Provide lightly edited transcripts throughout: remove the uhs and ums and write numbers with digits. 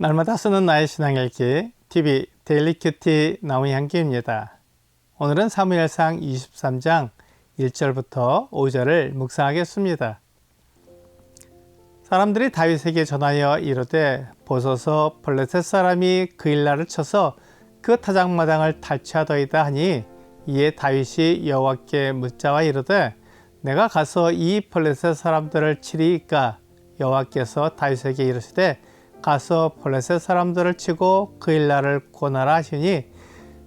날마다 쓰는 나의 신앙읽기 TV 데일리 큐티 나무의 향기입니다. 오늘은 사무엘상 23장 1절부터 5절을 묵상하겠습니다. 사람들이 다윗에게 전하여 이르되 보소서 블레셋 사람이 그 일날을 쳐서 그 타작마당을 탈취하더이다 하니 이에 다윗이 여호와께 묻자와 이르되 내가 가서 이 블레셋 사람들을 치리이까? 여호와께서 다윗에게 이르시되 가서 블레셋 사람들을 치고 그 일날을 구원하라 하시니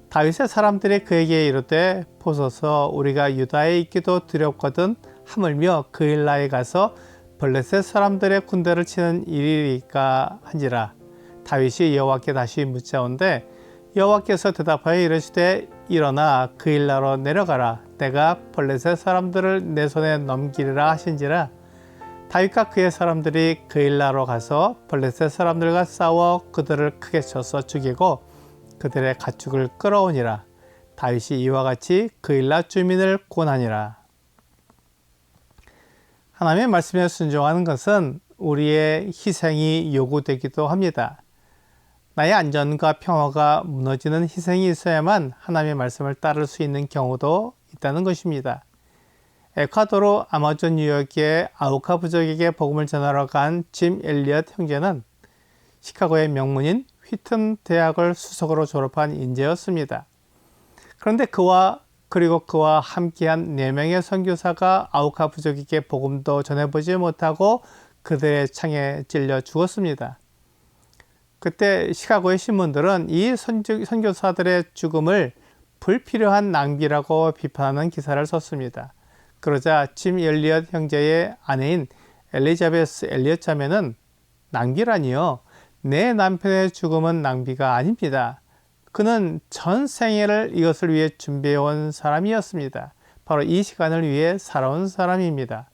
다윗의 사람들이 그에게 이르되 보소서 우리가 유다에 있기도 두렵거든 하물며 그 일날에 가서 블레셋 사람들의 군대를 치는 일이리까 한지라. 다윗이 여호와께 다시 묻자온데 여호와께서 대답하여 이르시되 일어나 그 일나로 내려가라. 내가 블레셋 사람들을 내 손에 넘기리라 하신지라. 다윗과 그의 사람들이 그 일나로 가서 블레셋 사람들과 싸워 그들을 크게 쳐서 죽이고 그들의 가축을 끌어오니라. 다윗이 이와 같이 그 일나 주민을 구원하니라. 하나님의 말씀에 순종하는 것은 우리의 희생이 요구되기도 합니다. 나의 안전과 평화가 무너지는 희생이 있어야만 하나님의 말씀을 따를 수 있는 경우도 있다는 것입니다. 에콰도르 아마존 유역의 아우카 부족에게 복음을 전하러 간 짐 엘리엇 형제는 시카고의 명문인 휘튼 대학을 수석으로 졸업한 인재였습니다. 그런데 그와 함께한 4명의 선교사가 아우카 부족에게 복음도 전해보지 못하고 그들의 창에 찔려 죽었습니다. 그때 시카고의 신문들은 이 선교사들의 죽음을 불필요한 낭비라고 비판하는 기사를 썼습니다. 그러자 짐 엘리엇 형제의 아내인 엘리자베스 엘리엇 자매는 낭비라니요. 내 남편의 죽음은 낭비가 아닙니다. 그는 전 생애를 이것을 위해 준비해온 사람이었습니다. 바로 이 시간을 위해 살아온 사람입니다.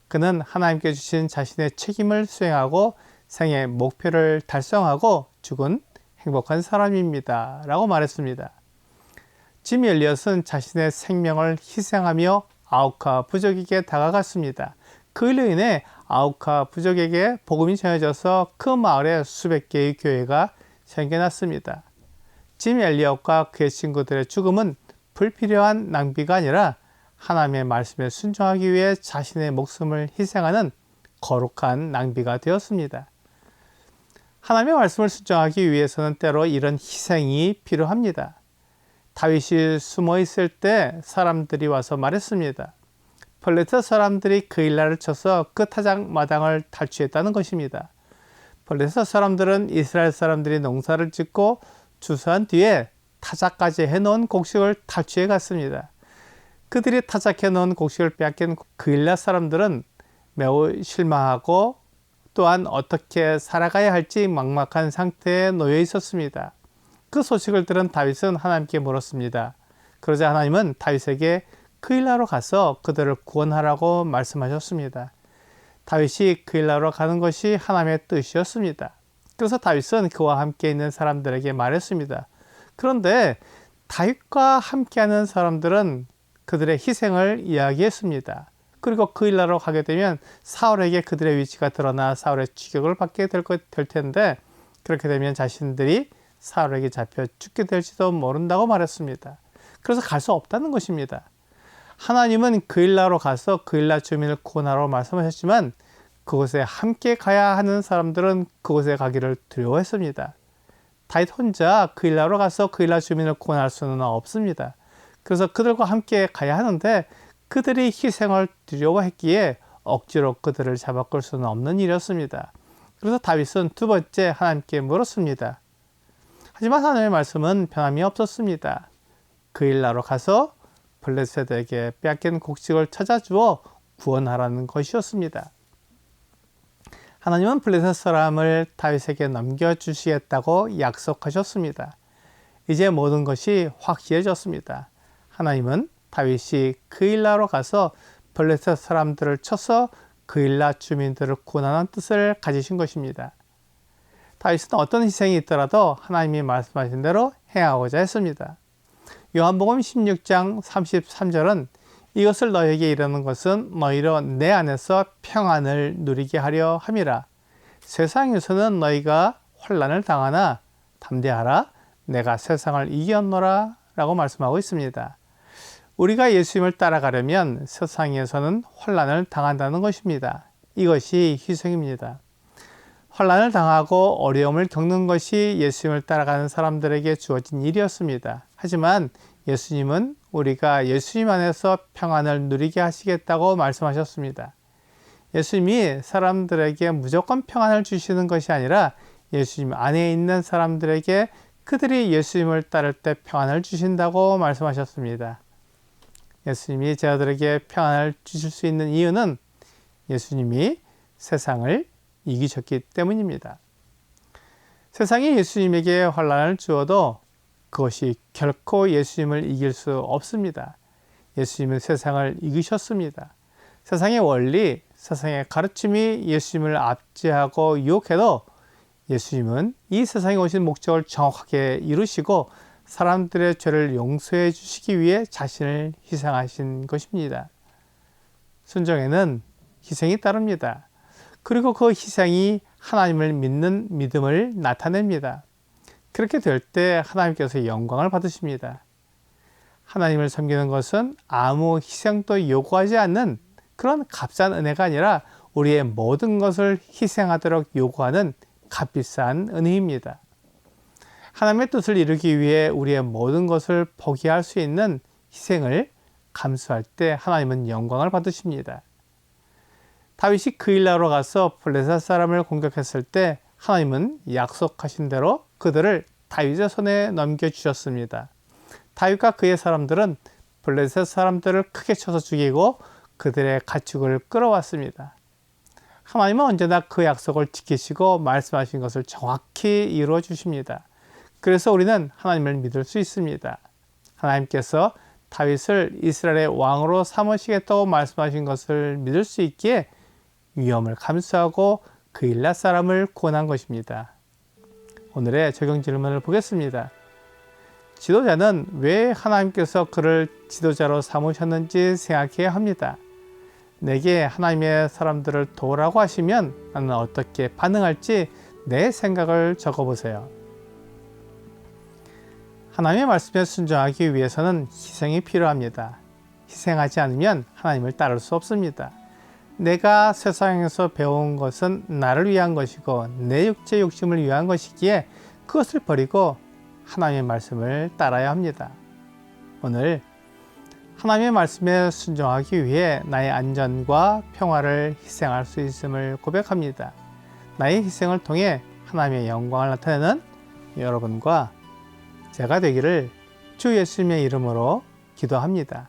그는 하나님께 주신 자신의 책임을 수행하고 생애 목표를 달성하고 죽은 행복한 사람입니다. 라고 말했습니다. 짐 엘리엇은 자신의 생명을 희생하며 아우카 부족에게 다가갔습니다. 그 일로 인해 아우카 부족에게 복음이 전해져서 그 마을에 수백 개의 교회가 생겨났습니다. 짐 엘리엇과 그의 친구들의 죽음은 불필요한 낭비가 아니라 하나님의 말씀에 순종하기 위해 자신의 목숨을 희생하는 거룩한 낭비가 되었습니다. 하나님의 말씀을 순종하기 위해서는 때로 이런 희생이 필요합니다. 다윗이 숨어 있을 때 사람들이 와서 말했습니다. 블레셋 사람들이 그 일날을 쳐서 그 타작마당을 탈취했다는 것입니다. 블레셋 사람들은 이스라엘 사람들이 농사를 짓고 추수한 뒤에 타작까지 해놓은 곡식을 탈취해 갔습니다. 그들이 타작해 놓은 곡식을 빼앗긴 그 일날 사람들은 매우 실망하고 또한 어떻게 살아가야 할지 막막한 상태에 놓여 있었습니다. 그 소식을 들은 다윗은 하나님께 물었습니다. 그러자 하나님은 다윗에게 그 일나로 가서 그들을 구원하라고 말씀하셨습니다. 다윗이 그 일나로 가는 것이 하나님의 뜻이었습니다. 그래서 다윗은 그와 함께 있는 사람들에게 말했습니다. 그런데 다윗과 함께하는 사람들은 그들의 희생을 이야기했습니다. 그리고 그 일나로 가게 되면 사울에게 그들의 위치가 드러나 사울의 추격을 받게 될 텐데 그렇게 되면 자신들이 사울에게 잡혀 죽게 될지도 모른다고 말했습니다. 그래서 갈 수 없다는 것입니다. 하나님은 그 일나로 가서 그 일나 주민을 구원하라고 말씀하셨지만 그곳에 함께 가야 하는 사람들은 그곳에 가기를 두려워했습니다. 다윗 혼자 그 일나로 가서 그 일나 주민을 구원할 수는 없습니다. 그래서 그들과 함께 가야 하는데 그들이 희생을 두려워했기에 억지로 그들을 잡아끌 수는 없는 일이었습니다. 그래서 다윗은 두 번째 하나님께 물었습니다. 하지만 하나님의 말씀은 변함이 없었습니다. 그 일나로 가서 블레셋에게 빼앗긴 곡식을 찾아주어 구원하라는 것이었습니다. 하나님은 블레셋 사람을 다윗에게 넘겨주시겠다고 약속하셨습니다. 이제 모든 것이 확실해졌습니다. 하나님은 다윗이 그 일나로 가서 블레셋 사람들을 쳐서 그 일나 주민들을 구원하는 뜻을 가지신 것입니다. 다윗은 어떤 희생이 있더라도 하나님이 말씀하신 대로 행하고자 했습니다. 요한복음 16장 33절은 이것을 너에게 이르는 것은 너희로 내 안에서 평안을 누리게 하려 함이라. 세상에서는 너희가 환난을 당하나 담대하라 내가 세상을 이겼노라 라고 말씀하고 있습니다. 우리가 예수님을 따라가려면 세상에서는 환난을 당한다는 것입니다. 이것이 희생입니다. 환난을 당하고 어려움을 겪는 것이 예수님을 따라가는 사람들에게 주어진 일이었습니다. 하지만 예수님은 우리가 예수님 안에서 평안을 누리게 하시겠다고 말씀하셨습니다. 예수님이 사람들에게 무조건 평안을 주시는 것이 아니라 예수님 안에 있는 사람들에게 그들이 예수님을 따를 때 평안을 주신다고 말씀하셨습니다. 예수님이 제자들에게 평안을 주실 수 있는 이유는 예수님이 세상을 이기셨기 때문입니다. 세상이 예수님에게 환난을 주어도 그것이 결코 예수님을 이길 수 없습니다. 예수님은 세상을 이기셨습니다. 세상의 원리, 세상의 가르침이 예수님을 압제하고 유혹해도 예수님은 이 세상에 오신 목적을 정확하게 이루시고 사람들의 죄를 용서해 주시기 위해 자신을 희생하신 것입니다. 순종에는 희생이 따릅니다. 그리고 그 희생이 하나님을 믿는 믿음을 나타냅니다. 그렇게 될 때 하나님께서 영광을 받으십니다. 하나님을 섬기는 것은 아무 희생도 요구하지 않는 그런 값싼 은혜가 아니라 우리의 모든 것을 희생하도록 요구하는 값비싼 은혜입니다. 하나님의 뜻을 이루기 위해 우리의 모든 것을 포기할 수 있는 희생을 감수할 때 하나님은 영광을 받으십니다. 다윗이 그일라로 가서 블레셋 사람을 공격했을 때 하나님은 약속하신 대로 그들을 다윗의 손에 넘겨주셨습니다. 다윗과 그의 사람들은 블레셋 사람들을 크게 쳐서 죽이고 그들의 가축을 끌어왔습니다. 하나님은 언제나 그 약속을 지키시고 말씀하신 것을 정확히 이루어 주십니다. 그래서 우리는 하나님을 믿을 수 있습니다. 하나님께서 다윗을 이스라엘의 왕으로 삼으시겠다고 말씀하신 것을 믿을 수 있기에 위험을 감수하고 그일라 사람을 구원한 것입니다. 오늘의 적용 질문을 보겠습니다. 지도자는 왜 하나님께서 그를 지도자로 삼으셨는지 생각해야 합니다. 내게 하나님의 사람들을 도우라고 하시면 나는 어떻게 반응할지 내 생각을 적어보세요. 하나님의 말씀에 순종하기 위해서는 희생이 필요합니다. 희생하지 않으면 하나님을 따를 수 없습니다. 내가 세상에서 배운 것은 나를 위한 것이고 내 육체 욕심을 위한 것이기에 그것을 버리고 하나님의 말씀을 따라야 합니다. 오늘 하나님의 말씀에 순종하기 위해 나의 안전과 평화를 희생할 수 있음을 고백합니다. 나의 희생을 통해 하나님의 영광을 나타내는 여러분과 제가 되기를 주 예수님의 이름으로 기도합니다.